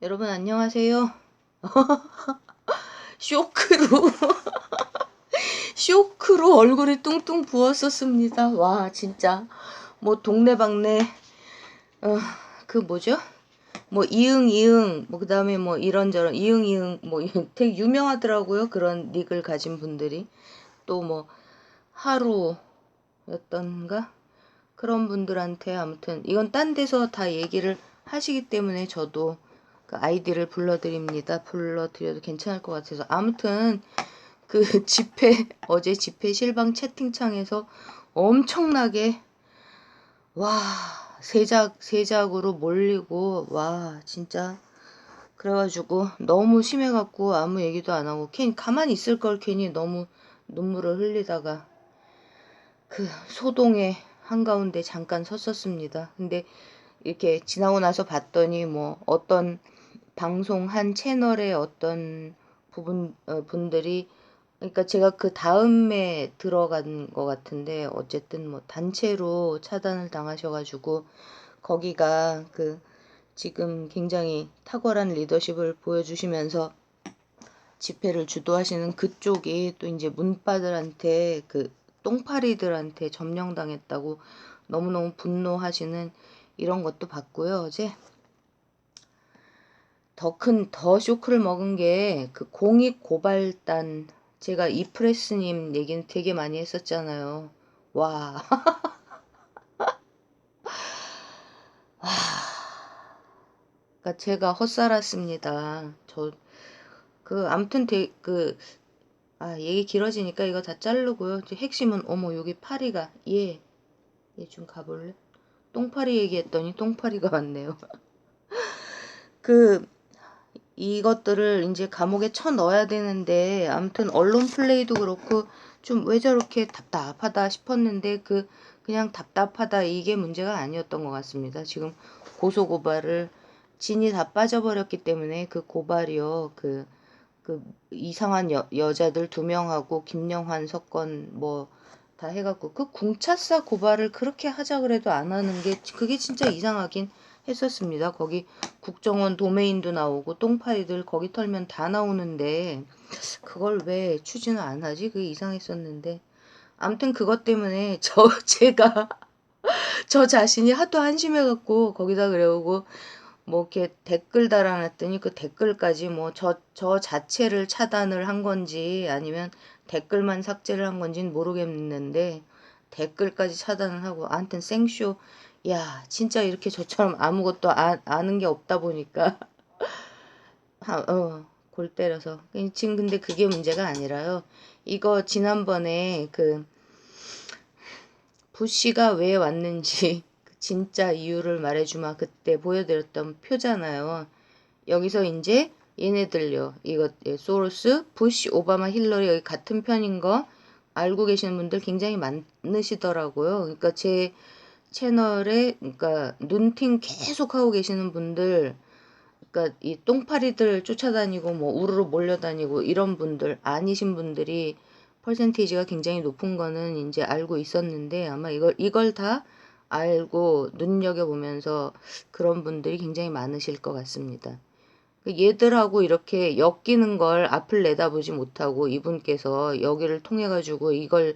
여러분 안녕하세요. 쇼크로 쇼크로 얼굴이 뚱뚱 부었었습니다. 와 진짜 뭐 동네방네 그 뭐죠? 뭐 이응 뭐 그다음에 뭐 이런저런 이응 뭐 되게 유명하더라고요. 그런 닉을 가진 분들이 또 뭐 하루였던가 그런 분들한테 아무튼 이건 딴 데서 다 얘기를 하시기 때문에 저도 그 아이디를 불러드려도 괜찮을 것 같아서 아무튼 그 어제 집회 실방 채팅창에서 엄청나게 와 세작으로 몰리고 와 진짜 그래가지고 너무 심해갖고 아무 얘기도 안 하고 괜히 가만히 있을 걸 괜히 너무 눈물을 흘리다가 그 소동의 한가운데 잠깐 섰었습니다. 근데 이렇게 지나고 나서 봤더니 뭐 어떤 방송 한 채널의 어떤 분들이 그러니까 제가 그 다음에 들어간 것 같은데 어쨌든 뭐 단체로 차단을 당하셔가지고 거기가 그 지금 굉장히 탁월한 리더십을 보여주시면서 집회를 주도하시는 그쪽이 또 이제 문파들한테 그 똥파리들한테 점령당했다고 너무너무 분노하시는 이런 것도 봤고요. 어제 더 쇼크를 먹은 게 그 공익 고발단 제가 이프레스님 얘기는 되게 많이 했었잖아요. 와, 그러니까 제가 헛살았습니다. 아무튼 얘기 길어지니까 이거 다 자르고요. 핵심은 어머 여기 파리가 얘 좀 가볼래? 똥파리 얘기했더니 똥파리가 왔네요. 그 이것들을 이제 감옥에 쳐 넣어야 되는데 아무튼 언론 플레이도 그렇고 좀 왜 저렇게 답답하다 싶었는데 그냥 답답하다 이게 문제가 아니었던 것 같습니다. 지금 고소고발을 진이 다 빠져버렸기 때문에 그 고발이요 그 이상한 여자들 2명하고 김영환 사건 뭐 다 해갖고 그 궁차사 고발을 그렇게 하자 그래도 안 하는 게 그게 진짜 이상하긴 했었습니다. 거기 국정원 도메인도 나오고 똥파리들 거기 털면 다 나오는데 그걸 왜 추진을 안 하지? 그게 이상했었는데 아무튼 그것 때문에 제가 저 자신이 하도 한심해갖고 거기다 그래오고 뭐 이렇게 댓글 달아놨더니 그 댓글까지 뭐 저 자체를 차단을 한 건지 아니면 댓글만 삭제를 한 건지는 모르겠는데 댓글까지 차단을 하고 아무튼 생쇼 야 진짜 이렇게 저처럼 아무것도 아는 게 없다 보니까 골 때려서 지금 근데 그게 문제가 아니라요. 이거 지난번에 그 부시가 왜 왔는지 진짜 이유를 말해주마 그때 보여드렸던 표잖아요. 여기서 이제 얘네들요. 이거 소로스, 부시, 오바마, 힐러리 여기 같은 편인 거 알고 계시는 분들 굉장히 많으시더라고요. 그러니까 제 채널에 그러니까 눈팅 계속 하고 계시는 분들 그러니까 이 똥파리들 쫓아다니고 뭐 우르르 몰려다니고 이런 분들 아니신 분들이 퍼센테이지가 굉장히 높은 거는 이제 알고 있었는데 아마 이걸 다 알고 눈여겨보면서 그런 분들이 굉장히 많으실 것 같습니다. 얘들하고 이렇게 엮이는 걸 앞을 내다보지 못하고 이분께서 여기를 통해 가지고 이걸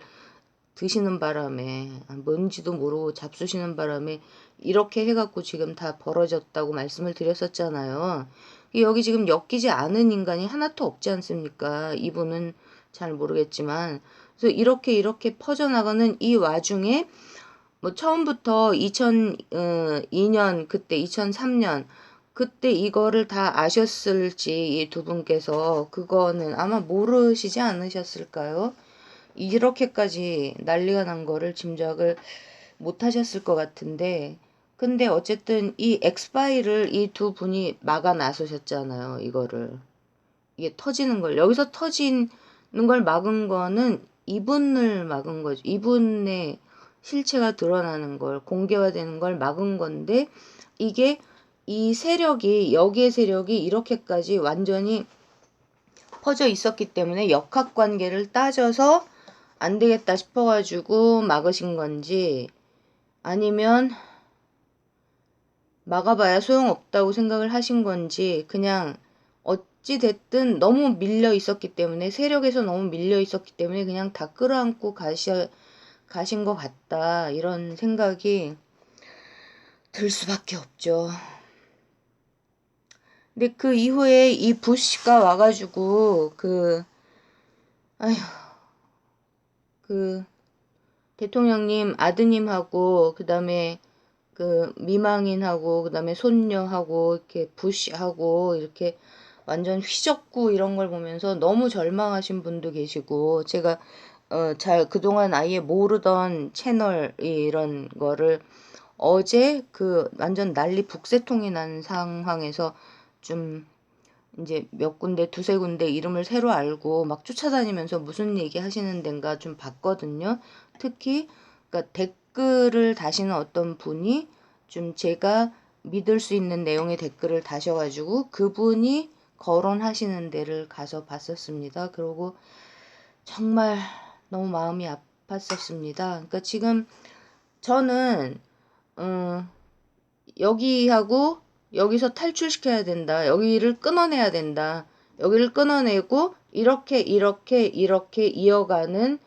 드시는 바람에 뭔지도 모르고 잡수시는 바람에 이렇게 해갖고 지금 다 벌어졌다고 말씀을 드렸었잖아요. 여기 지금 엮이지 않은 인간이 하나도 없지 않습니까? 이분은 잘 모르겠지만 그래서 이렇게 퍼져나가는 이 와중에 뭐 처음부터 2002년 그때 2003년 그때 이거를 다 아셨을지 이 두 분께서 그거는 아마 모르시지 않으셨을까요? 이렇게까지 난리가 난 거를 짐작을 못 하셨을 것 같은데 근데 어쨌든 이 엑스파일을 이 두 분이 막아 나서셨잖아요. 이거를 이게 터지는 걸 여기서 터지는 걸 막은 거는 이분을 막은 거죠. 이분의 실체가 드러나는 걸 공개화되는 걸 막은 건데 이게 이 세력이 여기의 세력이 이렇게까지 완전히 퍼져 있었기 때문에 역학관계를 따져서 안 되겠다 싶어가지고 막으신 건지 아니면 막아봐야 소용없다고 생각을 하신 건지 그냥 어찌 됐든 너무 밀려 있었기 때문에 세력에서 너무 밀려 있었기 때문에 그냥 다 끌어안고 가신 것 같다 이런 생각이 들 수밖에 없죠. 근데 그 이후에 이 부시가 와가지고 아휴 그 대통령님 아드님하고 그다음에 그 미망인하고 그다음에 손녀하고 이렇게 부시하고 이렇게 완전 휘젓고 이런 걸 보면서 너무 절망하신 분도 계시고 제가 잘 그동안 아예 모르던 채널 이런 거를 어제 그 완전 난리 북새통이 난 상황에서 좀 이제 몇 군데 두세 군데 이름을 새로 알고 막 쫓아다니면서 무슨 얘기 하시는 데인가 좀 봤거든요. 특히 그러니까 댓글을 다시는 어떤 분이 좀 제가 믿을 수 있는 내용의 댓글을 다셔가지고 그분이 거론하시는 데를 가서 봤었습니다. 그리고 정말 너무 마음이 아팠었습니다. 그러니까 지금 저는 여기하고 여기서 탈출시켜야 된다. 여기를 끊어내야 된다. 여기를 끊어내고 이렇게 이어가는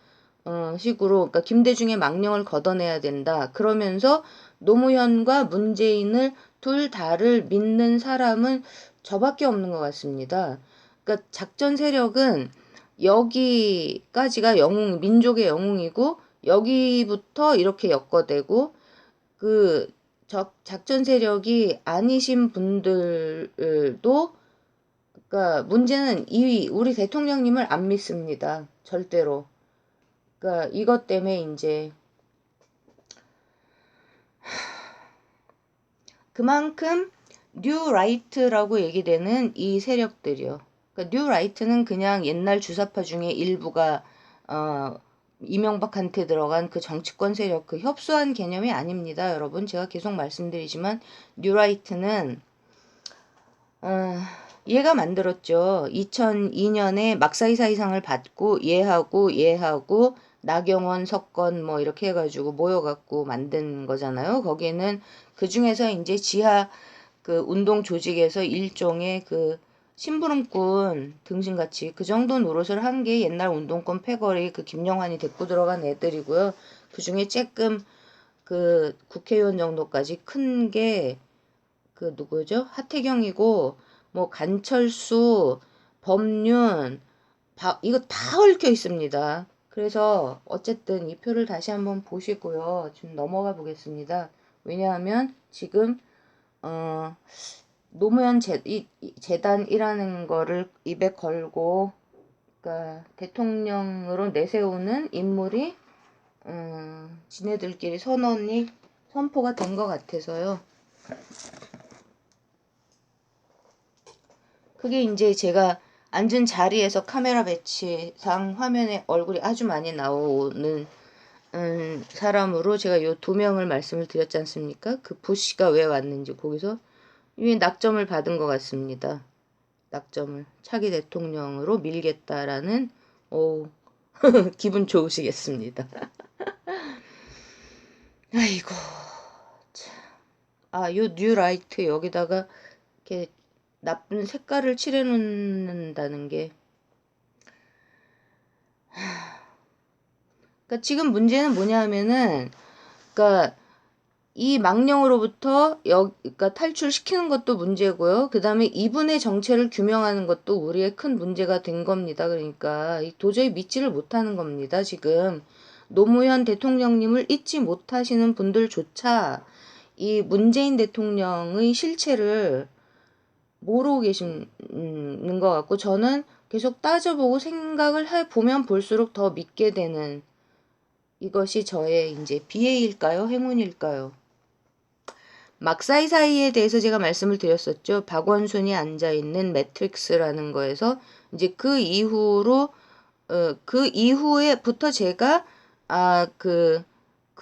식으로 그러니까 김대중의 망령을 걷어내야 된다. 그러면서 노무현과 문재인을 둘 다를 믿는 사람은 저밖에 없는 것 같습니다. 그러니까 작전 세력은 여기까지가 민족의 영웅이고 여기부터 이렇게 엮어대고 그 작전 세력이 아니신 분들도 그러니까 문제는 우리 대통령님을 안 믿습니다. 절대로. 그러니까 이것 때문에 이제 그만큼 뉴 라이트라고 얘기되는 이 세력들이요. 그러니까 뉴 라이트는 그냥 옛날 주사파 중에 일부가 이명박한테 들어간 그 정치권 세력 그 협소한 개념이 아닙니다. 여러분 제가 계속 말씀드리지만 뉴 라이트는 얘가 만들었죠. 2002년에 막사이사이상을 받고 얘하고 나경원, 석건 뭐 이렇게 해가지고 모여갖고 만든 거잖아요. 거기에는 그 중에서 이제 지하 그 운동 조직에서 일종의 그 심부름꾼 등신같이 그 정도 노릇을 한 게 옛날 운동권 패거리 그 김영환이 데리고 들어간 애들이고요. 그 중에 조금 그 국회의원 정도까지 큰 게 그 누구죠? 하태경이고 뭐 간철수, 법륜, 이거 다 얽혀 있습니다. 그래서 어쨌든 이 표를 다시 한번 보시고요. 좀 넘어가 보겠습니다. 왜냐하면 지금 노무현 재단이라는 거를 입에 걸고 그러니까 대통령으로 내세우는 인물이 지네들끼리 선포가 된 것 같아서요. 그게 이제 제가 앉은 자리에서 카메라 배치상 화면에 얼굴이 아주 많이 나오는 사람으로 제가 요 두 명을 말씀을 드렸지 않습니까? 그 부시가 왜 왔는지 거기서 이미 낙점을 받은 것 같습니다. 낙점을 차기 대통령으로 밀겠다라는 오 기분 좋으시겠습니다. 아이고 참. 요 뉴라이트 여기다가 이렇게 나쁜 색깔을 칠해놓는다는 게 그러니까 지금 문제는 뭐냐 하면은 그러니까 이 망령으로부터 그러니까 탈출시키는 것도 문제고요. 그 다음에 이분의 정체를 규명하는 것도 우리의 큰 문제가 된 겁니다. 그러니까 도저히 믿지를 못하는 겁니다. 지금 노무현 대통령님을 잊지 못하시는 분들조차 이 문재인 대통령의 실체를 모르고 계시는 것 같고 저는 계속 따져보고 생각을 해보면 볼수록 더 믿게 되는 이것이 저의 이제 비애일까요? 행운일까요? 막사이사이에 대해서 제가 말씀을 드렸었죠. 박원순이 앉아있는 매트릭스라는 거에서 이제 그 이후로 그 이후에부터 제가 그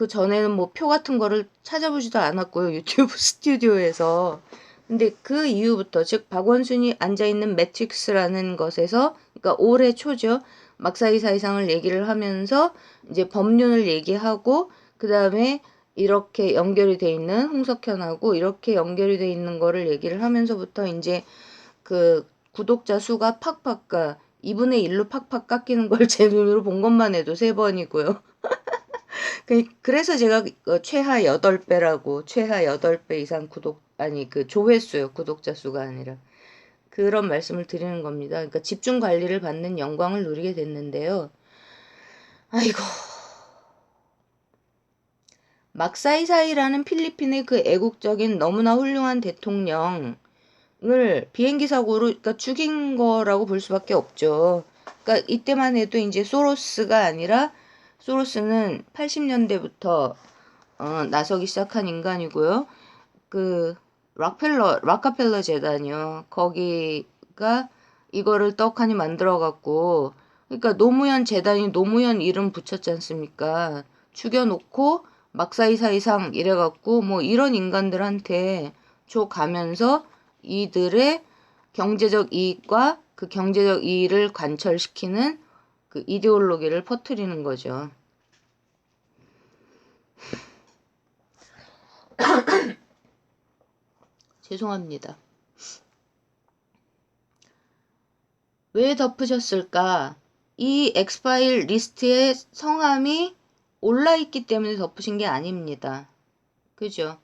전에는 뭐 표 같은 거를 찾아보지도 않았고요. 유튜브 스튜디오에서. 근데 그 이후부터 즉 박원순이 앉아있는 매트릭스라는 것에서 그러니까 올해 초죠. 막사이사이상을 얘기를 하면서 이제 법륜을 얘기하고 그 다음에 이렇게 연결이 돼 있는 홍석현하고 이렇게 연결이 돼 있는 거를 얘기를 하면서부터 이제 그 구독자 수가 팍팍 가 2분의 1로 팍팍 깎이는 걸 제 눈으로 본 것만 해도 3번이고요. 그래서 제가 최하 8배라고 최하 8배 이상 아니 그 조회수요. 구독자 수가 아니라. 그런 말씀을 드리는 겁니다. 그러니까 집중 관리를 받는 영광을 누리게 됐는데요. 아이고. 막사이사이라는 필리핀의 그 애국적인 너무나 훌륭한 대통령을 비행기 사고로 그러니까 죽인 거라고 볼 수밖에 없죠. 그러니까 이때만 해도 이제 소로스가 아니라 소로스는 80년대부터 나서기 시작한 인간이고요. 그 락카펠러 재단이요. 거기가 이거를 떡하니 만들어 갖고 그러니까 노무현 재단이 노무현 이름 붙였지 않습니까? 죽여놓고 막사이사이상 이래갖고 뭐 이런 인간들한테 줘 가면서 이들의 경제적 이익과 그 경제적 이익을 관철시키는 그 이데올로기를 퍼뜨리는 거죠. 죄송합니다. 왜 덮으셨을까? 이 엑스파일 리스트에 성함이 올라있기 때문에 덮으신 게 아닙니다. 그죠?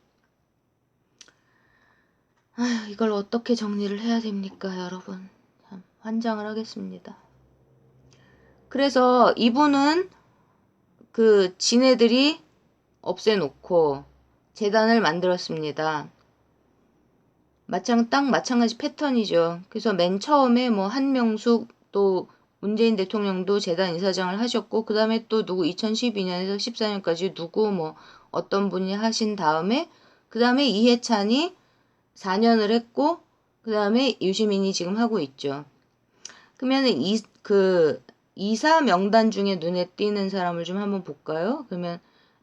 아휴, 이걸 어떻게 정리를 해야 됩니까, 여러분? 참, 환장을 하겠습니다. 그래서 이분은 그 지네들이 없애놓고 재단을 만들었습니다. 딱 마찬가지 패턴이죠. 그래서 맨 처음에 뭐 한명숙 또 문재인 대통령도 재단 이사장을 하셨고 그 다음에 또 누구 2012년에서 14년까지 누구 뭐 어떤 분이 하신 다음에 그 다음에 이해찬이 4년을 했고 그 다음에 유시민이 지금 하고 있죠. 그러면은 그 이사 명단 중에 눈에 띄는 사람을 좀 한번 볼까요? 그러면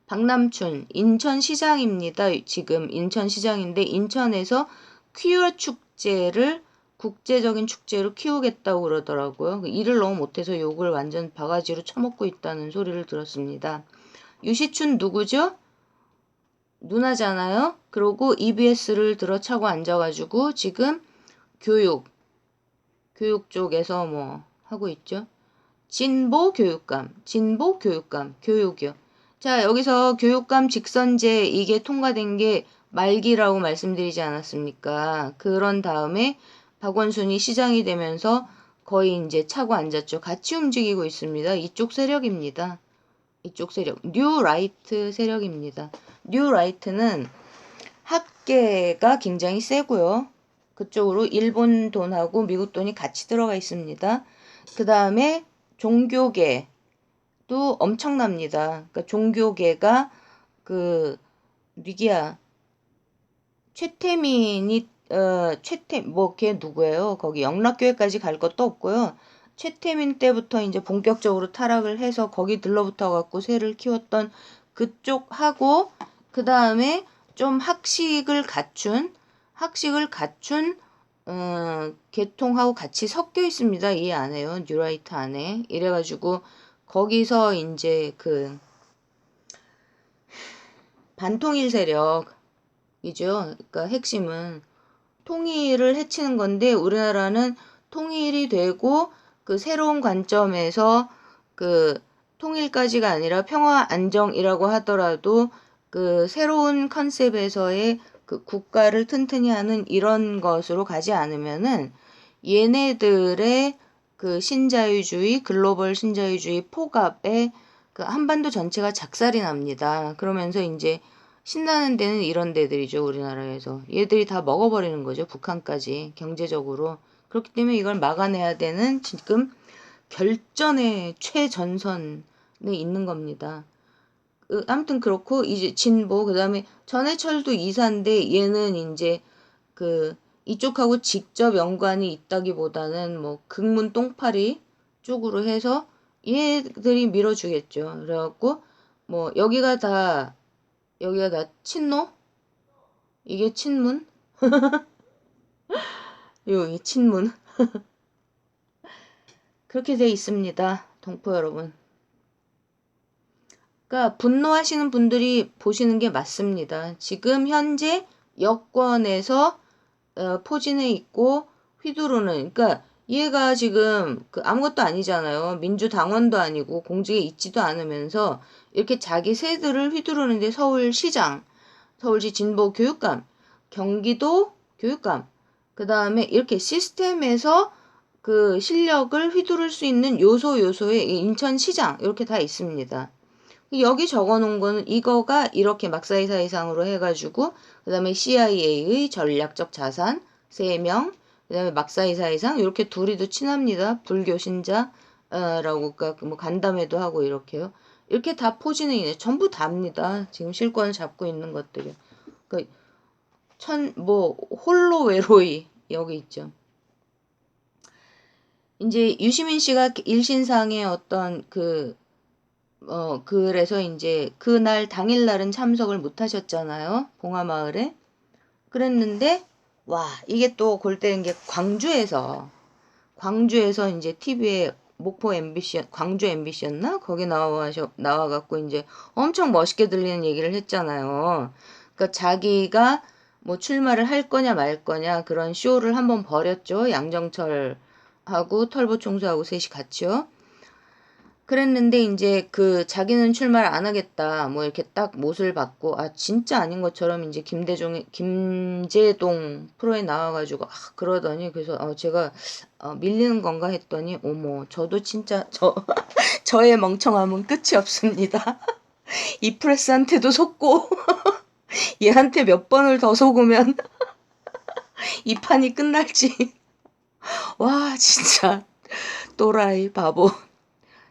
박남춘 인천시장입니다. 지금 인천시장인데 인천에서 퀴어 축제를 국제적인 축제로 키우겠다고 그러더라고요. 일을 너무 못해서 욕을 완전 바가지로 쳐먹고 있다는 소리를 들었습니다. 유시춘 누구죠? 누나잖아요. 그러고 EBS를 들어차고 앉아가지고 지금 교육 쪽에서 뭐 하고 있죠. 진보 교육감, 교육이요. 자, 여기서 교육감 직선제 이게 통과된 게 말기라고 말씀드리지 않았습니까? 그런 다음에 박원순이 시장이 되면서 거의 이제 차고 앉았죠. 같이 움직이고 있습니다. 이쪽 세력입니다. 이쪽 세력. 뉴 라이트 세력입니다. 뉴 라이트는 학계가 굉장히 세고요. 그쪽으로 일본 돈하고 미국 돈이 같이 들어가 있습니다. 그 다음에 종교계도 엄청납니다. 그러니까 종교계가 그 누구야 최태민이 뭐걔 누구예요? 거기 영락교회까지 갈 것도 없고요. 최태민 때부터 이제 본격적으로 타락을 해서 거기 들러붙어 갖고 새를 키웠던 그쪽하고 그 다음에 좀 학식을 갖춘 계통하고 같이 섞여 있습니다. 이 안에요. 뉴라이트 안에. 이래가지고 거기서 이제 그 반통일 세력이죠. 그러니까 핵심은 통일을 해치는 건데 우리나라는 통일이 되고 그 새로운 관점에서 그 통일까지가 아니라 평화 안정이라고 하더라도 그 새로운 컨셉에서의 그 국가를 튼튼히 하는 이런 것으로 가지 않으면은 얘네들의 그 신자유주의, 글로벌 신자유주의 폭압에 그 한반도 전체가 작살이 납니다. 그러면서 이제 신나는 데는 이런 데들이죠, 우리나라에서. 얘들이 다 먹어버리는 거죠, 북한까지, 경제적으로. 그렇기 때문에 이걸 막아내야 되는 지금 결전의 최전선에 있는 겁니다. 아무튼 그렇고, 이제 진보, 그 다음에 전해철도 이사인데 얘는 이제 그 이쪽하고 직접 연관이 있다기보다는 뭐 극문 똥파리 쪽으로 해서 얘들이 밀어주겠죠. 그래갖고 뭐 여기가 다 친노? 이게 친문? 여기 친문. 그렇게 돼 있습니다. 동포 여러분. 그러니까 분노하시는 분들이 보시는 게 맞습니다. 지금 현재 여권에서 포진해 있고 휘두르는, 그러니까 얘가 지금 그 아무것도 아니잖아요. 민주당원도 아니고 공직에 있지도 않으면서 이렇게 자기 세들을 휘두르는데 서울시장, 서울시 진보 교육감, 경기도 교육감, 그 다음에 이렇게 시스템에서 그 실력을 휘두를 수 있는 요소에 인천시장 이렇게 다 있습니다. 여기 적어놓은 거는 이거가 이렇게 막사이사이상으로 해가지고 그 다음에 CIA의 전략적 자산 3명, 그 다음에 막사이사이상 이렇게 둘이도 친합니다. 불교 신자라고 그러니까 뭐 간담회도 하고 이렇게요. 이렇게 다 포진해 있네. 전부 다입니다. 지금 실권을 잡고 있는 것들이. 그 뭐 홀로 외로이 여기 있죠. 이제 유시민 씨가 일신상의 어떤 그래서 이제 그날 당일날은 참석을 못 하셨잖아요. 봉화마을에. 그랬는데, 와, 이게 또 골 때린 게 광주에서 이제 TV에 목포 MBC, 광주 MBC였나? 거기 나와갖고 이제 엄청 멋있게 들리는 얘기를 했잖아요. 그러니까 자기가 뭐 출마를 할 거냐 말 거냐 그런 쇼를 한번 벌였죠. 양정철하고 털보총수하고 셋이 같이요. 그랬는데 이제 그 자기는 출마를 안 하겠다 뭐 이렇게 딱 못을 받고 아 진짜 아닌 것처럼 이제 김제동 프로에 나와가지고 그러더니 그래서 제가 밀리는 건가 했더니 어머 저도 진짜 저의 멍청함은 끝이 없습니다. 이 프레스한테도 속고 얘한테 몇 번을 더 속으면 이 판이 끝날지. 와 진짜 또라이 바보.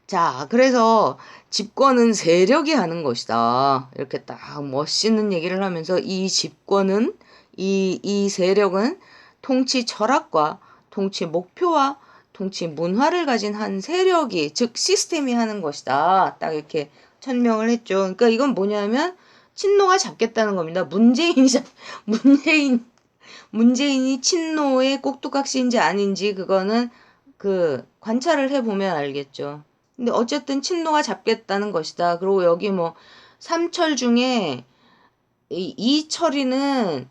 자, 그래서 집권은 세력이 하는 것이다. 이렇게 딱 멋있는 얘기를 하면서 이 집권은, 이 세력은 통치 철학과 통치 목표와 통치 문화를 가진 한 세력이, 즉 시스템이 하는 것이다. 딱 이렇게 천명을 했죠. 그러니까 이건 뭐냐면 친노가 잡겠다는 겁니다. 문재인이 친노의 꼭두각시인지 아닌지 그거는 그 관찰을 해보면 알겠죠. 근데 어쨌든 친노가 잡겠다는 것이다. 그리고 여기 뭐 삼철 중에 이철이는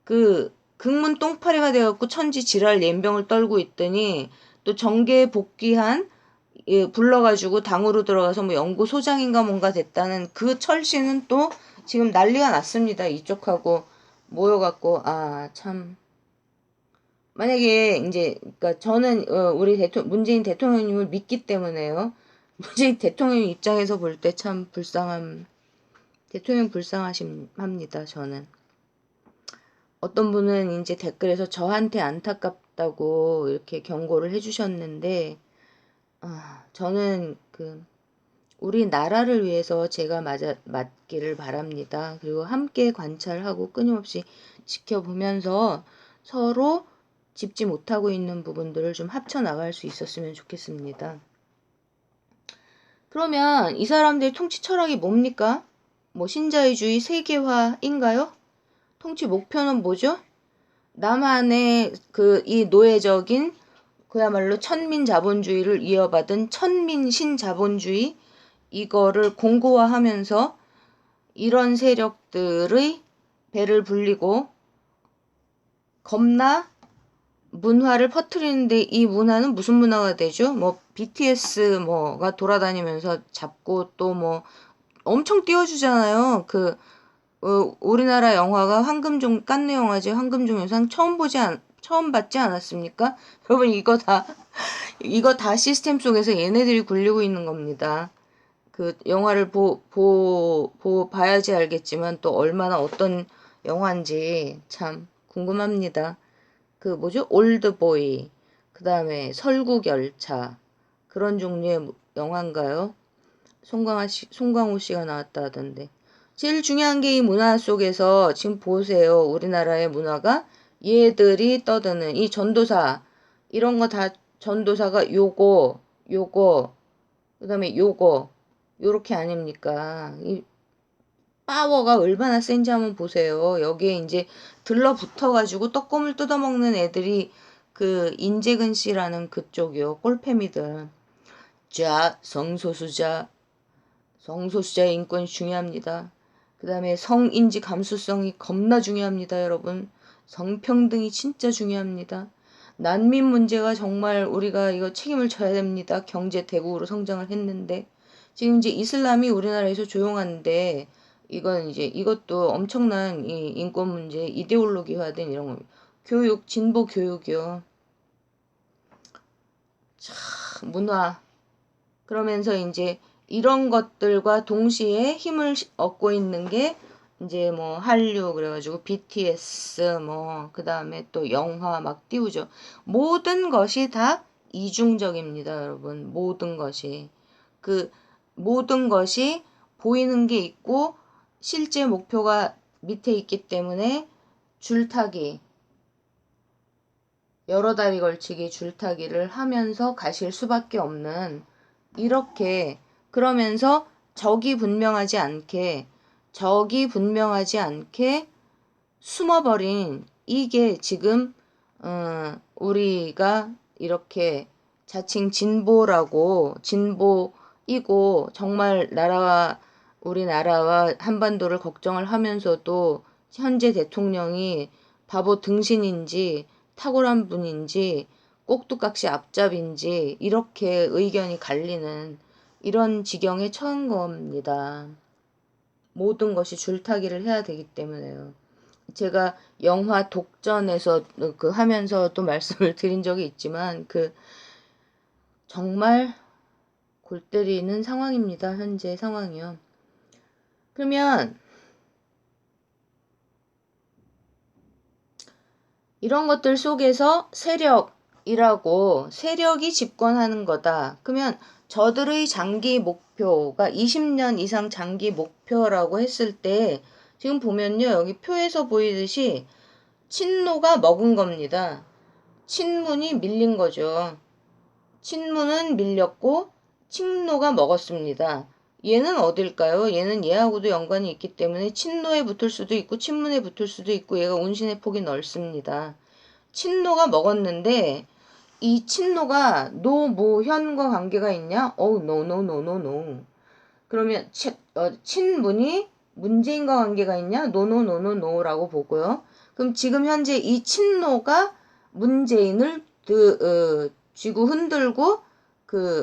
그 극문 똥파리가 되어갖고 천지 지랄 연병을 떨고 있더니 또 정계에 복귀한 불러가지고 당으로 들어가서 뭐 연구소장인가 뭔가 됐다는 그 철씨는 또 지금 난리가 났습니다. 이쪽하고 모여갖고 참 만약에 이제 그러니까 저는 우리 문재인 대통령님을 믿기 때문에요. 문재인 대통령 입장에서 볼 때 참 대통령 불쌍하십합니다. 저는 어떤 분은 이제 댓글에서 저한테 안타깝다고 이렇게 경고를 해주셨는데 저는 우리나라를 위해서 제가 맞기를 바랍니다. 그리고 함께 관찰하고 끊임없이 지켜보면서 서로 짚지 못하고 있는 부분들을 좀 합쳐나갈 수 있었으면 좋겠습니다. 그러면 이 사람들의 통치 철학이 뭡니까? 뭐 신자유주의 세계화인가요? 통치 목표는 뭐죠? 남한의 이 노예적인 그야말로 천민 자본주의를 이어받은 천민신 자본주의 이거를 공고화하면서 이런 세력들의 배를 불리고 겁나 문화를 퍼뜨리는데 이 문화는 무슨 문화가 되죠? 뭐 BTS 뭐가 돌아다니면서 잡고 또 뭐 엄청 띄워주잖아요. 우리나라 영화가 깐느 영화제 황금종려상 처음 받지 않았습니까? 여러분 이거 다 시스템 속에서 얘네들이 굴리고 있는 겁니다. 그 영화를 봐야지 알겠지만 또 얼마나 어떤 영화인지 참 궁금합니다. 뭐죠? 올드보이, 그 다음에 설국열차 그런 종류의 영화인가요? 송강호 씨가 나왔다 하던데. 제일 중요한 게 이 문화 속에서 지금 보세요. 우리나라의 문화가 얘들이 떠드는 이 전도사 이런 거 다 전도사가 요거 그 다음에 요렇게 아닙니까? 이 파워가 얼마나 센지 한번 보세요. 여기에 이제 들러붙어가지고 떡고물 뜯어먹는 애들이 인재근 씨라는 그쪽이요. 꼴패미들. 자, 성소수자 성소수자의 인권이 중요합니다. 그 다음에 성인지 감수성이 겁나 중요합니다, 여러분. 성평등이 진짜 중요합니다. 난민 문제가 정말 우리가 이거 책임을 져야 됩니다. 경제 대국으로 성장을 했는데. 지금 이제 이슬람이 우리나라에서 조용한데, 이건 이제 이것도 엄청난 이 인권 문제, 이데올로기화된 이런 거. 교육, 진보 교육이요. 문화. 그러면서 이제 이런 것들과 동시에 힘을 얻고 있는 게 이제 뭐 한류 그래가지고 BTS 뭐 그다음에 또 영화 막 띄우죠. 모든 것이 다 이중적입니다, 여러분. 모든 것이 그 모든 것이 보이는 게 있고 실제 목표가 밑에 있기 때문에 줄타기 여러 달이 걸치기 줄타기를 하면서 가실 수밖에 없는 이렇게 그러면서 적이 분명하지 않게 숨어버린 이게 지금 우리가 이렇게 자칭 진보이고 정말 우리나라와 한반도를 걱정을 하면서도 현재 대통령이 바보 등신인지 탁월한 분인지 꼭두각시 앞잡인지 이렇게 의견이 갈리는 이런 지경에 처한 겁니다. 모든 것이 줄타기를 해야 되기 때문에요. 제가 영화 독전에서 그 하면서도 말씀을 드린 적이 있지만 정말 골 때리는 상황입니다. 현재 상황이요. 그러면 이런 것들 속에서 세력이 집권하는 거다. 그러면 저들의 장기 목표가 20년 이상 장기 목표라고 했을 때 지금 보면요. 여기 표에서 보이듯이 친노가 먹은 겁니다. 친문이 밀린 거죠. 친문은 밀렸고 친노가 먹었습니다. 얘는 어딜까요? 얘는 얘하고도 연관이 있기 때문에 친노에 붙을 수도 있고 친문에 붙을 수도 있고 얘가 운신의 폭이 넓습니다. 친노가 먹었는데 이 친노가 노무현과 관계가 있냐? 노. 그러면 친문이 문재인과 관계가 있냐? 노라고 보고요. 그럼 지금 현재 이 친노가 문재인을 쥐고 흔들고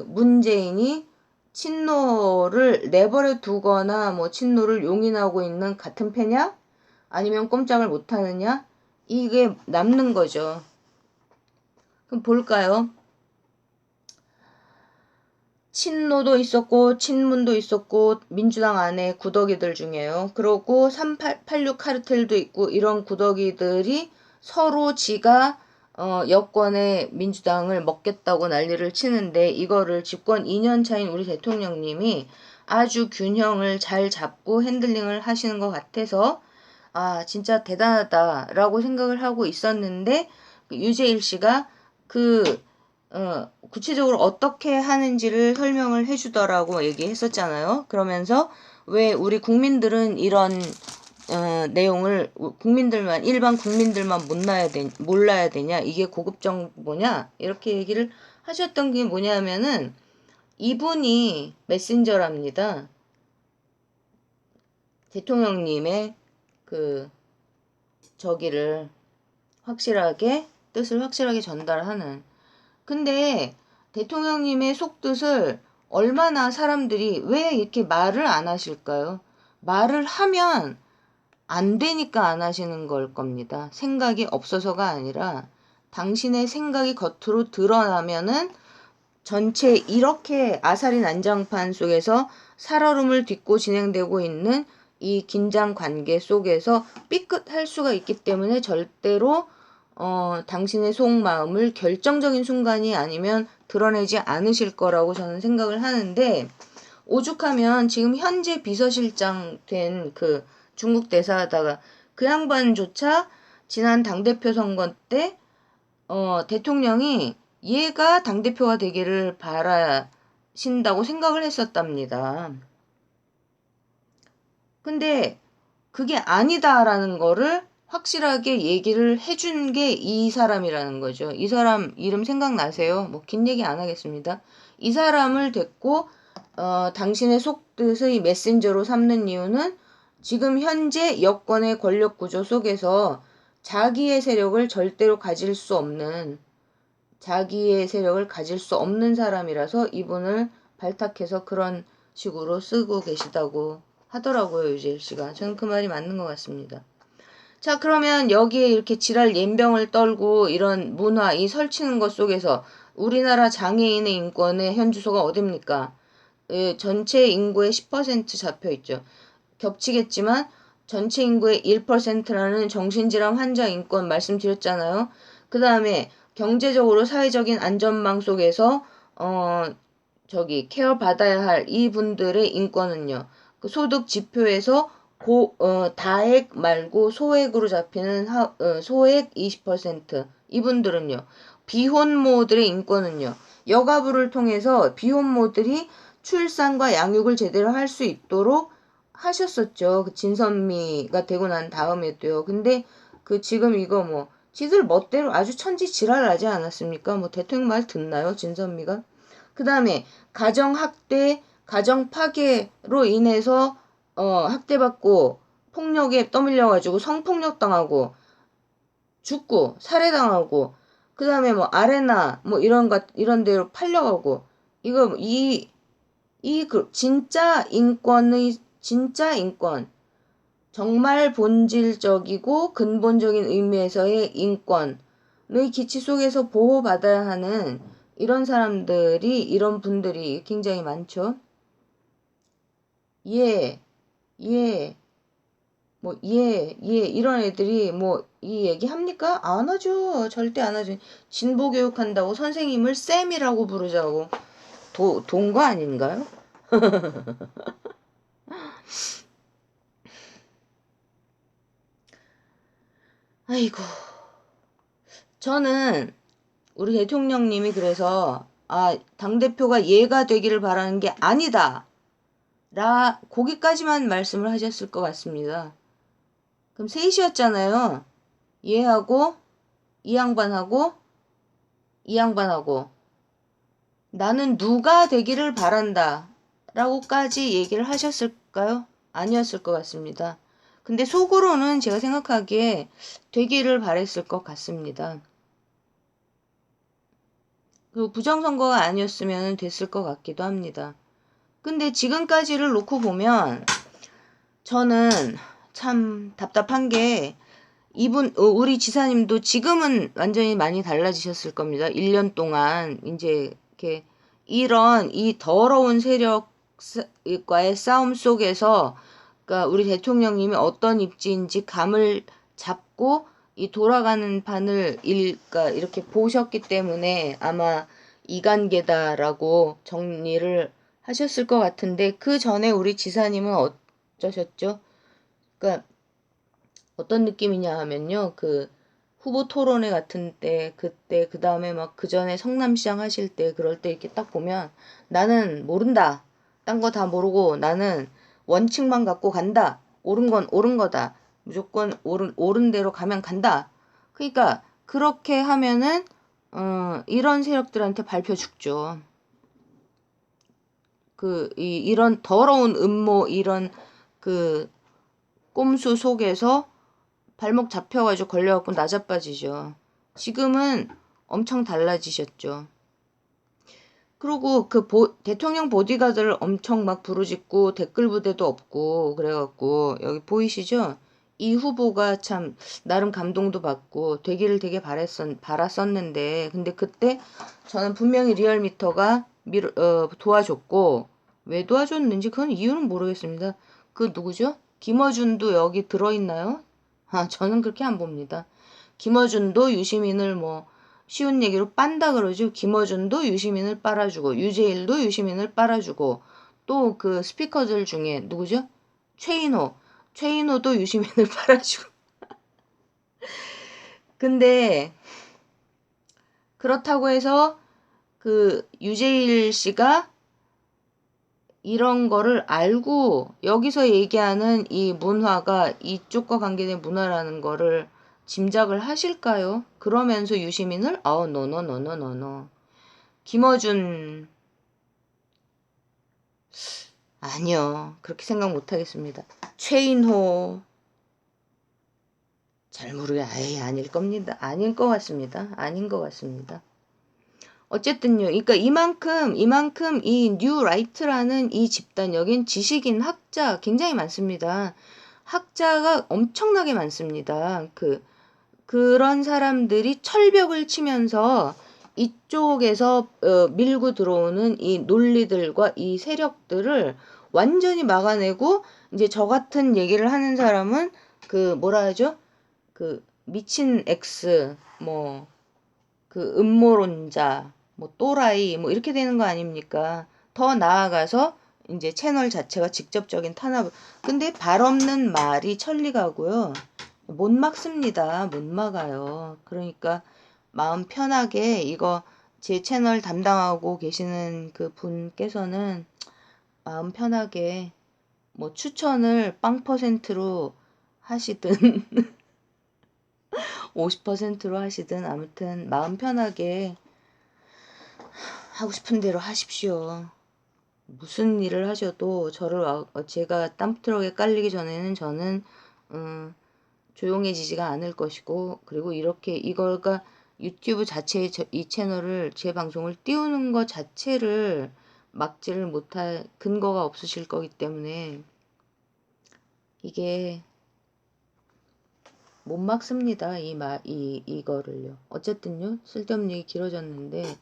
문재인이 친노를 내버려 두거나 뭐 친노를 용인하고 있는 같은 패냐? 아니면 꼼짝을 못하느냐? 이게 남는 거죠. 그럼 볼까요? 친노도 있었고 친문도 있었고 민주당 안에 구더기들 중에요. 그러고 3886 카르텔도 있고 이런 구더기들이 서로 지가 여권의 민주당을 먹겠다고 난리를 치는데 이거를 집권 2년 차인 우리 대통령님이 아주 균형을 잘 잡고 핸들링을 하시는 것 같아서 진짜 대단하다라고 생각을 하고 있었는데 유재일 씨가 구체적으로 어떻게 하는지를 설명을 해주더라고 얘기했었잖아요. 그러면서 왜 우리 국민들은 이런 내용을 일반 국민들만 몰라야 되냐, 이게 고급 정보냐, 이렇게 얘기를 하셨던 게 뭐냐면은 이분이 메신저랍니다. 대통령님의 뜻을 확실하게 전달하는. 근데 대통령님의 속뜻을 얼마나 사람들이 왜 이렇게 말을 안 하실까요? 말을 하면 안 되니까 안 하시는 걸 겁니다. 생각이 없어서가 아니라 당신의 생각이 겉으로 드러나면은 전체 이렇게 아사리 난장판 속에서 살얼음을 딛고 진행되고 있는 이 긴장 관계 속에서 삐끗할 수가 있기 때문에 절대로 당신의 속마음을 결정적인 순간이 아니면 드러내지 않으실 거라고 저는 생각을 하는데 오죽하면 지금 현재 비서실장 된 중국 대사하다가 그 양반조차 지난 당대표 선거 때 대통령이 얘가 당대표가 되기를 바라신다고 생각을 했었답니다. 근데 그게 아니다라는 거를 확실하게 얘기를 해준 게 이 사람이라는 거죠. 이 사람 이름 생각나세요? 뭐 긴 얘기 안 하겠습니다. 이 사람을 됐고 당신의 속뜻의 메신저로 삼는 이유는 지금 현재 여권의 권력 구조 속에서 자기의 세력을 절대로 가질 수 없는 사람이라서 이분을 발탁해서 그런 식으로 쓰고 계시다고 하더라고요, 유재일 씨가. 저는 그 말이 맞는 것 같습니다. 자, 그러면 여기에 이렇게 지랄 연병을 떨고 이런 문화, 이 설치는 것 속에서 우리나라 장애인의 인권의 현주소가 어딥니까? 전체 인구의 10% 잡혀 있죠. 겹치겠지만 전체 인구의 1%라는 정신질환 환자 인권 말씀드렸잖아요. 그 다음에 경제적으로 사회적인 안전망 속에서 케어 받아야 할 이분들의 인권은요. 그 소득 지표에서 다액 말고 소액으로 잡히는 소액 20% 이분들은요. 비혼모들의 인권은요. 여가부를 통해서 비혼모들이 출산과 양육을 제대로 할 수 있도록 하셨었죠. 그 진선미가 되고 난 다음에도요. 근데 지금 이거 뭐 지들 멋대로 아주 천지지랄하지 않았습니까? 뭐 대통령 말 듣나요? 진선미가? 그 다음에 가정학대, 가정파괴로 인해서 학대받고 폭력에 떠밀려가지고 성폭력 당하고 죽고 살해당하고 그 다음에 뭐 아레나 뭐 이런 데로 팔려가고 이거 진짜 인권 정말 본질적이고 근본적인 의미에서의 인권의 기치 속에서 보호받아야 하는 이런 분들이 굉장히 많죠. 예, 예, 이런 애들이 뭐 이 얘기 합니까? 안 하죠. 절대 안 하죠. 진보 교육한다고 선생님을 쌤이라고 부르자고 돈 거 아닌가요? 아이고. 저는 우리 대통령님이 그래서 당대표가 얘가 되기를 바라는 게 아니다. 거기까지만 말씀을 하셨을 것 같습니다. 그럼 셋이었잖아요. 얘하고 이 양반하고 이 양반하고 나는 누가 되기를 바란다 라고까지 얘기를 하셨을까요? 아니었을 것 같습니다. 근데 속으로는 제가 생각하기에 되기를 바랬을 것 같습니다. 그리고 부정선거가 아니었으면 됐을 것 같기도 합니다. 근데 지금까지를 놓고 보면 저는 참 답답한 게 우리 지사님도 지금은 완전히 많이 달라지셨을 겁니다. 1년 동안 이제 이렇게 이 더러운 세력과의 싸움 속에서 그러니까 우리 대통령님이 어떤 입지인지 감을 잡고 이 돌아가는 판을 그러니까 이렇게 보셨기 때문에 아마 이간계다라고 정리를 하셨을 것 같은데 그 전에 우리 지사님은 어쩌셨죠? 그러니까 어떤 느낌이냐 하면요. 후보 토론회 같은 때 그때 그 다음에 막 그 전에 성남시장 하실 때 그럴 때 이렇게 딱 보면 나는 모른다. 딴 거 다 모르고 나는 원칙만 갖고 간다. 옳은 건 옳은 거다. 무조건 옳은 대로 가면 간다. 그러니까 그렇게 하면은 이런 세력들한테 밟혀 죽죠. 이런 더러운 음모 이런 꼼수 속에서 발목 잡혀가지고 걸려갖고 나자빠지죠. 지금은 엄청 달라지셨죠. 그리고 대통령 보디가드를 엄청 막 부르짖고 댓글 부대도 없고 그래갖고 여기 보이시죠? 이 후보가 참 나름 감동도 받고 되기를 되게 바랐었는데 근데 그때 저는 분명히 리얼미터가 도와줬고 왜 도와줬는지 그건 이유는 모르겠습니다. 누구죠? 김어준도 여기 들어있나요? 저는 그렇게 안 봅니다. 김어준도 유시민을 쉬운 얘기로 빤다 그러죠. 김어준도 유시민을 빨아주고 유재일도 유시민을 빨아주고 또 스피커들 중에 누구죠? 최인호도 유시민을 빨아주고 근데 그렇다고 해서 유재일 씨가 이런 거를 알고 여기서 얘기하는 이 문화가 이쪽과 관계된 문화라는 거를 짐작을 하실까요? 그러면서 유시민을 노노노노노노 김어준 아니요. 그렇게 생각 못 하겠습니다. 최인호. 잘 아예 아닐 겁니다. 아닐 것 같습니다. 아닌 것 같습니다. 어쨌든요. 그러니까 이만큼 이 뉴라이트라는 이 집단, 여긴 지식인, 학자 굉장히 많습니다. 학자가 엄청나게 많습니다. 그런 사람들이 철벽을 치면서 이쪽에서 밀고 들어오는 이 논리들과 이 세력들을 완전히 막아내고, 이제 저 같은 얘기를 하는 사람은 그 뭐라 하죠? 그 미친 X, 뭐 그 음모론자, 뭐 또라이, 뭐 이렇게 되는 거 아닙니까? 더 나아가서 이제 채널 자체가 직접적인 탄압. 근데 발 없는 말이 천리가고요. 못 막습니다. 못 막아요. 그러니까 마음 편하게 이거 제 채널 담당하고 계시는 그 분께서는 마음 편하게 뭐 추천을 빵 퍼센트로 하시든 50%로 하시든 아무튼 마음 편하게 하고 싶은 대로 하십시오. 무슨 일을 하셔도 제가 덤프트럭에 깔리기 전에는 저는 조용해지지가 않을 것이고, 그리고 이렇게 이걸가 유튜브 자체의 이 채널을, 제 방송을 띄우는 것 자체를 막지를 못할 근거가 없으실 거기 때문에 이게 못 막습니다. 이거를요. 어쨌든요. 쓸데없는 얘기 길어졌는데,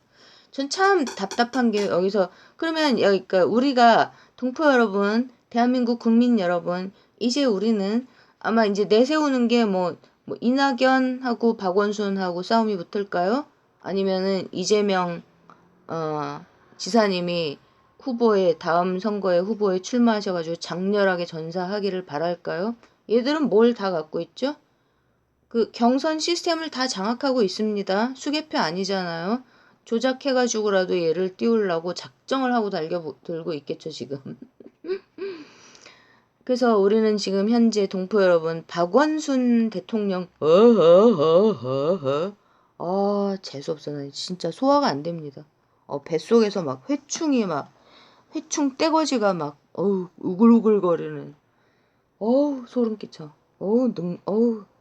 전 참 답답한 게 여기서, 그러면 그러니까 우리가 동포 여러분, 대한민국 국민 여러분, 이제 우리는 아마 이제 내세우는 게 뭐 이낙연하고 박원순하고 싸움이 붙을까요? 아니면은 이재명 지사님이 다음 선거에 후보에 출마하셔가지고 장렬하게 전사하기를 바랄까요? 얘들은 뭘 다 갖고 있죠? 그 경선 시스템을 다 장악하고 있습니다. 수개표 아니잖아요. 조작해가지고라도 얘를 띄우려고 작정을 하고 들고 있겠죠, 지금. 그래서 우리는 지금 현재 동포 여러분, 박원순 대통령, 재수없어. 나 진짜 소화가 안 됩니다. 뱃속에서 막 회충 떼거지가 우글우글거리는, 소름 끼쳐.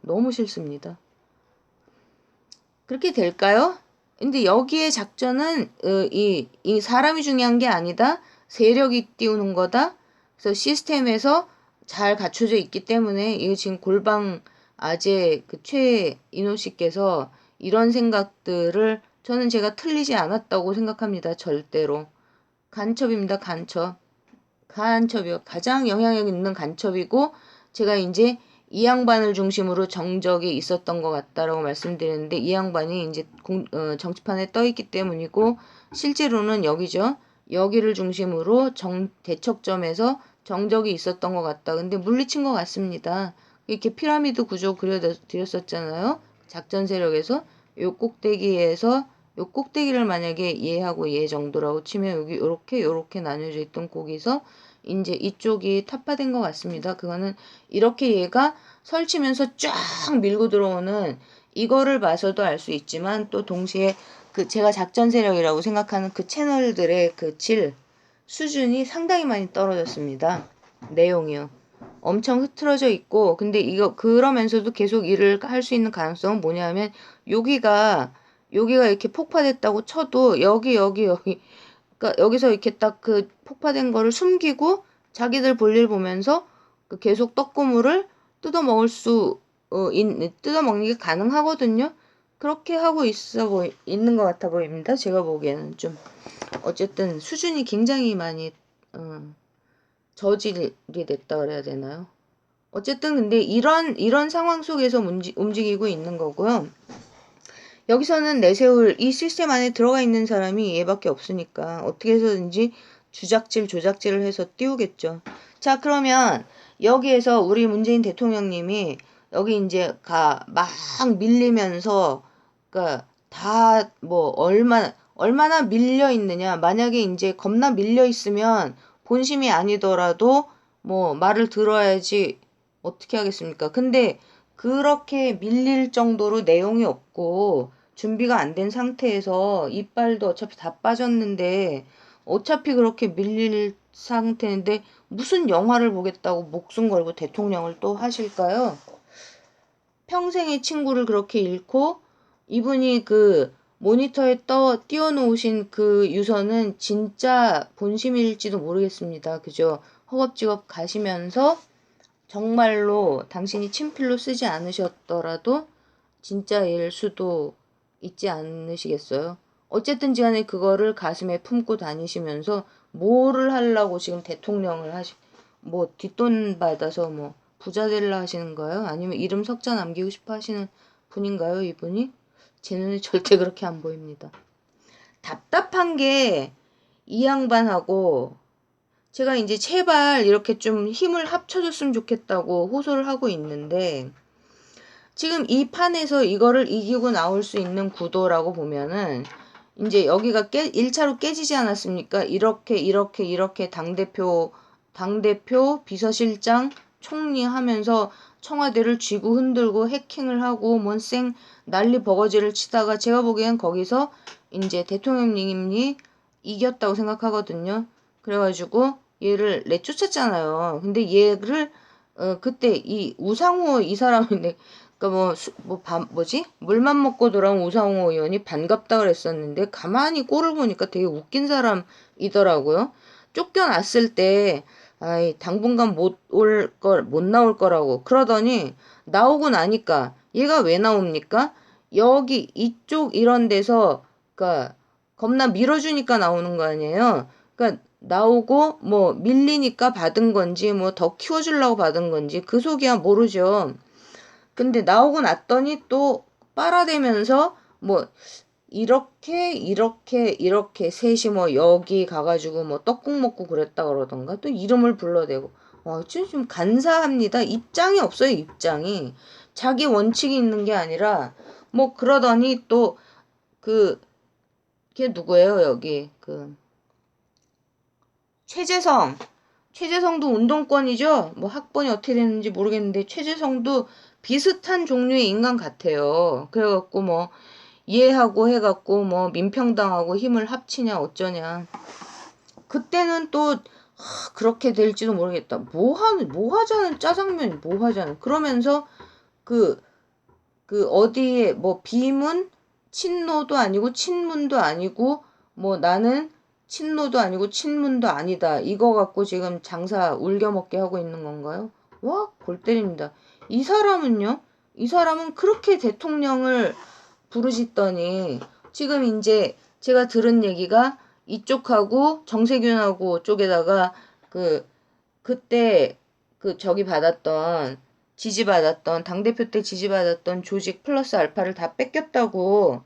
너무 싫습니다. 그렇게 될까요? 근데 여기에 작전은 이 사람이 중요한 게 아니다. 세력이 띄우는 거다. 그래서 시스템에서 잘 갖춰져 있기 때문에 이거 지금 골방 아재 그 최인호 씨께서 이런 생각들을, 저는 제가 틀리지 않았다고 생각합니다. 절대로. 간첩입니다. 간첩이요. 가장 영향력 있는 간첩이고, 제가 이제 이 양반을 중심으로 정적이 있었던 것 같다라고 말씀드렸는데, 이 양반이 이제 정치판에 떠 있기 때문이고, 실제로는 여기죠. 여기를 중심으로 대척점에서 정적이 있었던 것 같다. 근데 물리친 것 같습니다. 이렇게 피라미드 구조 그려드렸었잖아요. 작전 세력에서 요 꼭대기를 만약에 얘하고 얘 정도라고 치면, 여기 요렇게 나뉘어져 있던 거기서 이제 이쪽이 타파된 것 같습니다. 그거는 이렇게 얘가 설치면서 쫙 밀고 들어오는, 이거를 봐서도 알 수 있지만, 또 동시에 그 제가 작전 세력이라고 생각하는 그 채널들의 그 수준이 상당히 많이 떨어졌습니다. 내용이요. 엄청 흐트러져 있고, 근데 그러면서도 계속 일을 할 수 있는 가능성은 뭐냐면, 여기가 이렇게 폭파됐다고 쳐도 여기 그러니까 여기서 이렇게 딱 그 폭파된 거를 숨기고 자기들 볼일 보면서 그 계속 떡고물을 뜯어먹는 게 가능하거든요. 그렇게 하고 있는 것 같아 보입니다. 제가 보기에는 좀 어쨌든 수준이 굉장히 많이 저질이 됐다 그래야 되나요? 어쨌든 근데 이런 상황 속에서 움직이고 있는 거고요. 여기서는 내세울 이 시스템 안에 들어가 있는 사람이 얘밖에 없으니까 어떻게 해서든지 조작질을 해서 띄우겠죠. 자, 그러면 여기에서 우리 문재인 대통령님이 여기 이제 막 밀리면서, 그러니까 다 뭐 얼마나 밀려 있느냐. 만약에 이제 겁나 밀려 있으면 본심이 아니더라도 뭐 말을 들어야지 어떻게 하겠습니까? 근데 그렇게 밀릴 정도로 내용이 없고 준비가 안 된 상태에서 이빨도 어차피 다 빠졌는데 어차피 그렇게 밀릴 상태인데 무슨 영화를 보겠다고 목숨 걸고 대통령을 또 하실까요? 평생의 친구를 그렇게 잃고 이분이 그 모니터에 띄워놓으신 그 유서는 진짜 본심일지도 모르겠습니다. 그죠? 허겁지겁 가시면서 정말로 당신이 친필로 쓰지 않으셨더라도 진짜일 수도 있지 않으시겠어요? 어쨌든지 간에 그거를 가슴에 품고 다니시면서 뭐를 하려고 지금 대통령을 뭐 뒷돈 받아서 뭐 부자 되려 하시는 거예요? 아니면 이름 석자 남기고 싶어 하시는 분인가요, 이분이? 제 눈에 절대 그렇게 안 보입니다. 답답한 게 이 양반하고 제가 이제 제발 이렇게 좀 힘을 합쳐줬으면 좋겠다고 호소를 하고 있는데 지금 이 판에서 이거를 이기고 나올 수 있는 구도라고 보면은 이제 여기가 1차로 깨지지 않았습니까? 이렇게 당대표, 비서실장, 총리 하면서 청와대를 쥐고 흔들고 해킹을 하고 뭔쌩 난리 버거지를 치다가 제가 보기엔 거기서 이제 대통령님이 이겼다고 생각하거든요. 그래가지고 얘를 내쫓았잖아요. 근데 얘를 그때 이 우상호 이 사람인데 그러니까 뭐지? 물만 먹고 돌아온 우상호 의원이 반갑다 그랬었는데 가만히 꼴을 보니까 되게 웃긴 사람이더라고요. 쫓겨났을 때 아이 당분간 못 나올 거라고 그러더니 나오고 나니까 얘가 왜 나옵니까? 여기 이쪽 이런 데서 그러니까 겁나 밀어주니까 나오는 거 아니에요. 그러니까 나오고 뭐 밀리니까 받은 건지 뭐 더 키워주려고 받은 건지 그 속이야 모르죠. 근데 나오고 났더니 또 빨아대면서 뭐 이렇게 셋이 뭐 여기 가가지고 뭐 떡국 먹고 그랬다 그러던가 또 이름을 불러대고 좀 간사합니다. 입장이 없어요. 입장이 자기 원칙이 있는 게 아니라 뭐 그러더니 또 그 걔 누구예요 여기 그 최재성도 운동권이죠. 뭐 학번이 어떻게 되는지 모르겠는데 최재성도 비슷한 종류의 인간 같아요. 그래갖고 뭐 이해하고 해갖고 뭐 민평당하고 힘을 합치냐 어쩌냐. 그때는 또 그렇게 될지도 모르겠다. 뭐 하자는 짜장면 뭐 하자는 그러면서 그 어디에 뭐 비문 친노도 아니고 친문도 아니고 뭐 나는 친노도 아니고 친문도 아니다. 이거 갖고 지금 장사 울겨먹게 하고 있는 건가요? 와, 골 때립니다. 이 사람은 그렇게 대통령을 부르짖더니 지금 이제 제가 들은 얘기가 이쪽하고 정세균하고 쪽에다가 그 그때 저기 지지받았던 당대표 때 지지받았던 조직 플러스 알파를 다 뺏겼다고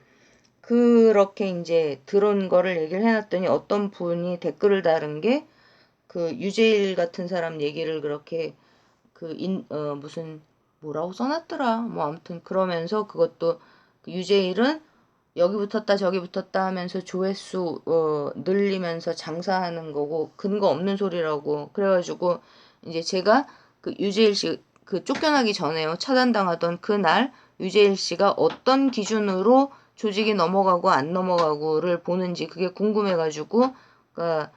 그렇게 이제 들은 거를 얘기를 해놨더니 어떤 분이 댓글을 달은 게 그 유재일 같은 사람 얘기를 그렇게 무슨 뭐라고 써놨더라. 뭐 아무튼 그러면서 그것도 그 유재일은 여기 붙었다 저기 붙었다 하면서 조회수 늘리면서 장사하는 거고 근거 없는 소리라고 그래가지고 이제 제가 그 유재일 씨 그 쫓겨나기 전에요 차단당하던 그날 유재일 씨가 어떤 기준으로 조직이 넘어가고 안 넘어가고를 보는지 그게 궁금해가지고 그러니까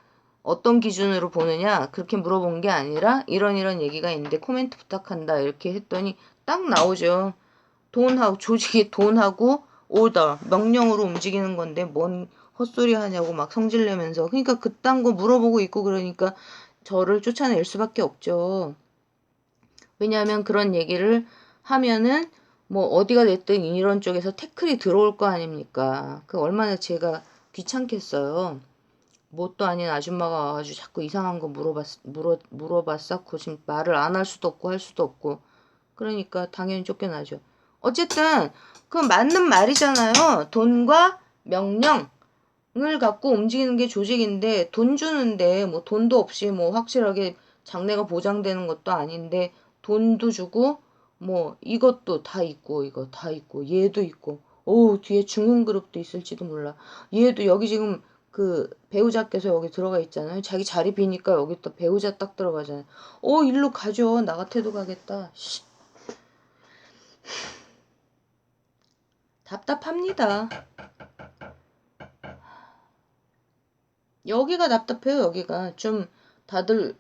어떤 기준으로 보느냐 그렇게 물어본 게 아니라 이런 얘기가 있는데 코멘트 부탁한다 이렇게 했더니 딱 나오죠. 조직이 돈하고 오더, 명령으로 움직이는 건데 뭔 헛소리 하냐고 막 성질내면서 그러니까 그딴 거 물어보고 있고 그러니까 저를 쫓아낼 수밖에 없죠. 왜냐하면 그런 얘기를 하면은 뭐 어디가 됐든 이런 쪽에서 태클이 들어올 거 아닙니까? 그 얼마나 제가 귀찮겠어요. 뭣도 아닌 아줌마가 와가지고 자꾸 이상한 거 물어봤었고 지금 말을 안 할 수도 없고 할 수도 없고 그러니까 당연히 쫓겨나죠. 어쨌든 그건 맞는 말이잖아요. 돈과 명령을 갖고 움직이는 게 조직인데 돈 주는데 뭐 돈도 없이 뭐 확실하게 장래가 보장되는 것도 아닌데 돈도 주고 뭐 이것도 다 있고 이거 다 있고 얘도 있고 뒤에 중흥그룹도 있을지도 몰라. 얘도 여기 지금 그 배우자께서 여기 들어가 있잖아요. 자기 자리 비니까 여기 또 배우자 딱 들어가잖아요. 일로 가죠. 나 같아도 가겠다. 답답합니다. 여기가 답답해요. 여기가 좀 다들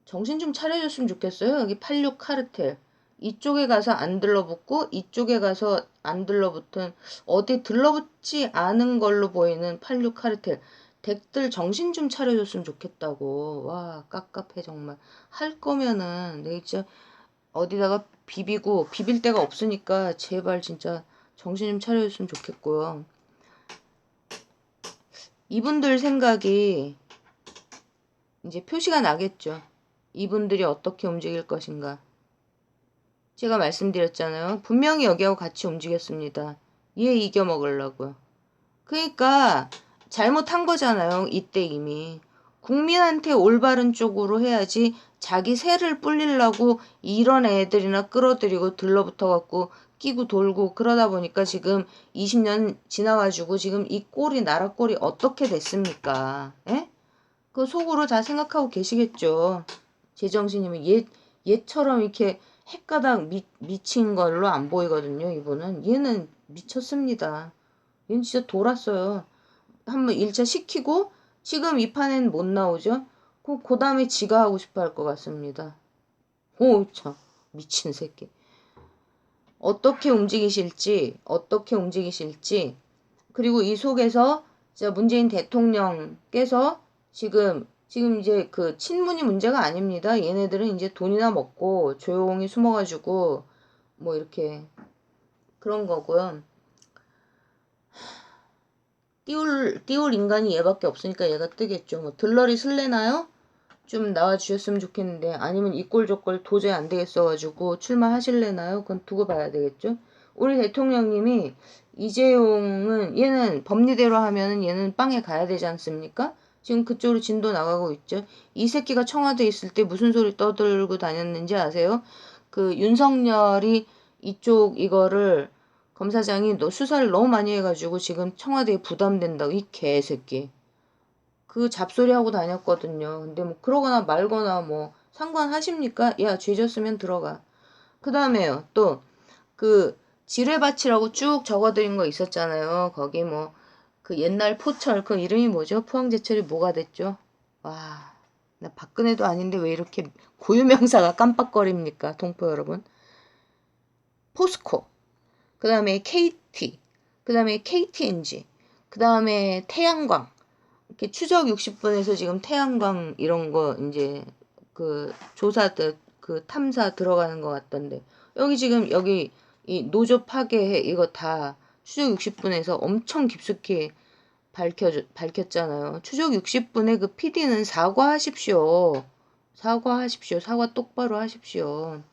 정신 좀 차려줬으면 좋겠어요. 여기 86 카르텔. 이쪽에 가서 안 들러붙고 이쪽에 가서 안 들러붙은 어디 들러붙지 않은 걸로 보이는 86 카르텔. 덱들 정신 좀 차려줬으면 좋겠다고. 와, 깝깝해 정말. 할 거면은 내가 진짜 어디다가 비빌 데가 없으니까 제발 진짜 정신 좀 차려줬으면 좋겠고요. 이분들 생각이 이제 표시가 나겠죠. 이분들이 어떻게 움직일 것인가. 제가 말씀드렸잖아요. 분명히 여기하고 같이 움직였습니다. 얘 이겨먹으려고요. 그러니까 잘못한 거잖아요. 이때 이미. 국민한테 올바른 쪽으로 해야지 자기 새를 불리려고 이런 애들이나 끌어들이고 들러붙어갖고 끼고 돌고 그러다 보니까 지금 20년 지나가지고 지금 이 꼴이 나라 꼴이 어떻게 됐습니까? 에? 그 속으로 다 생각하고 계시겠죠. 제정신이면 얘처럼 이렇게 헷가닥 미친 걸로 안 보이거든요. 이분은. 얘는 미쳤습니다. 얘는 진짜 돌았어요. 한번 1차 시키고 지금 이 판엔 못 나오죠. 그 다음에 지가 하고 싶어 할 것 같습니다. 오, 참 미친 새끼. 어떻게 움직이실지 그리고 이 속에서 진짜 문재인 대통령께서 지금 이제 친문이 문제가 아닙니다. 얘네들은 이제 돈이나 먹고 조용히 숨어가지고 뭐 이렇게 그런 거고요. 띄울 인간이 얘밖에 없으니까 얘가 뜨겠죠. 뭐 들러리 슬래나요? 좀 나와주셨으면 좋겠는데 아니면 이꼴 저꼴 도저히 안 되겠어가지고 출마하실래나요? 그건 두고 봐야 되겠죠. 우리 대통령님이 이재용은 얘는 법리대로 하면은 얘는 빵에 가야 되지 않습니까? 지금 그쪽으로 진도 나가고 있죠. 이 새끼가 청와대에 있을 때 무슨 소리 떠들고 다녔는지 아세요? 윤석열이 이쪽 이거를 검사장이 너 수사를 너무 많이 해가지고 지금 청와대에 부담된다고 이 개새끼. 잡소리 하고 다녔거든요. 근데 뭐 그러거나 말거나 뭐 상관하십니까? 야, 죄 졌으면 들어가. 그 다음에요. 또 지뢰밭이라고 쭉 적어드린 거 있었잖아요. 거기 뭐 옛날 포철 그 이름이 뭐죠? 포항제철이 뭐가 됐죠? 와, 나 박근혜도 아닌데 왜 이렇게 고유명사가 깜빡거립니까? 동포 여러분. 포스코. 그 다음에 KT. 그 다음에 KTNG. 그 다음에 태양광. 이렇게 추적 60분에서 지금 태양광 이런 거 이제 조사들 탐사 들어가는 것 같던데 여기 지금 여기 이 노조 파괴 이거 다 추적 60분에서 엄청 깊숙이 밝혔잖아요. 추적 60분에 PD는 사과하십시오. 사과 똑바로 하십시오.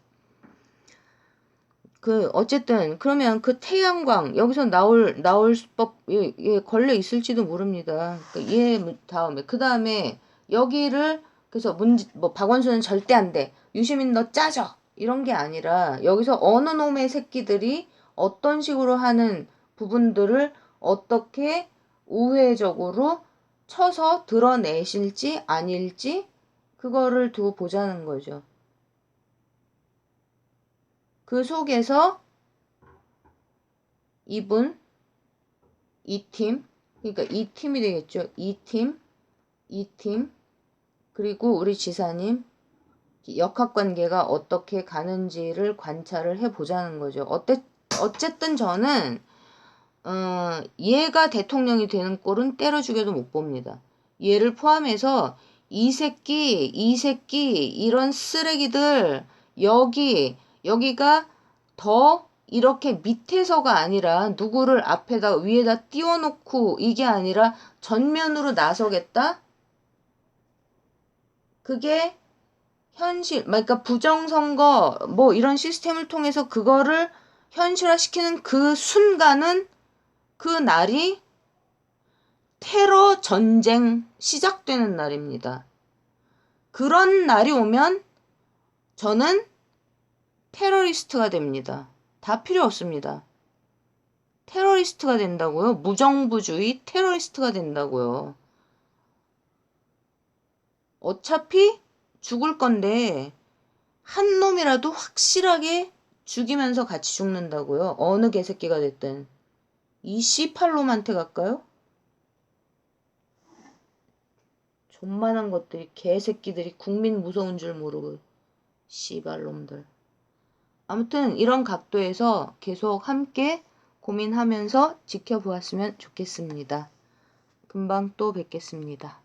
어쨌든 그러면 태양광 여기서 나올 법 걸려 있을지도 모릅니다. 얘 다음에 그 다음에 여기를 그래서 박원순은 절대 안 돼. 유시민 너 짜져. 이런 게 아니라 여기서 어느 놈의 새끼들이 어떤 식으로 하는 부분들을 어떻게 우회적으로 쳐서 드러내실지 아닐지 그거를 두고 보자는 거죠. 그 속에서 이분, 이 팀, 그러니까 이 팀이 되겠죠. 이 팀, 그리고 우리 지사님 역학관계가 어떻게 가는지를 관찰을 해보자는 거죠. 어쨌든 저는 얘가 대통령이 되는 꼴은 때려 죽여도 못 봅니다. 얘를 포함해서 이 새끼 이런 쓰레기들 여기가 더 이렇게 밑에서가 아니라 누구를 위에다 띄워놓고 이게 아니라 전면으로 나서겠다? 그게 현실, 그러니까 부정선거 뭐 이런 시스템을 통해서 그거를 현실화시키는 그 순간은 그 날이 테러 전쟁 시작되는 날입니다. 그런 날이 오면 저는 테러리스트가 됩니다. 다 필요 없습니다. 테러리스트가 된다고요? 무정부주의 테러리스트가 된다고요. 어차피 죽을 건데 한 놈이라도 확실하게 죽이면서 같이 죽는다고요. 어느 개새끼가 됐든. 이 C8놈한테 갈까요? 존만한 것들이 개새끼들이 국민 무서운 줄 모르고 씨발놈들. 아무튼 이런 각도에서 계속 함께 고민하면서 지켜보았으면 좋겠습니다. 금방 또 뵙겠습니다.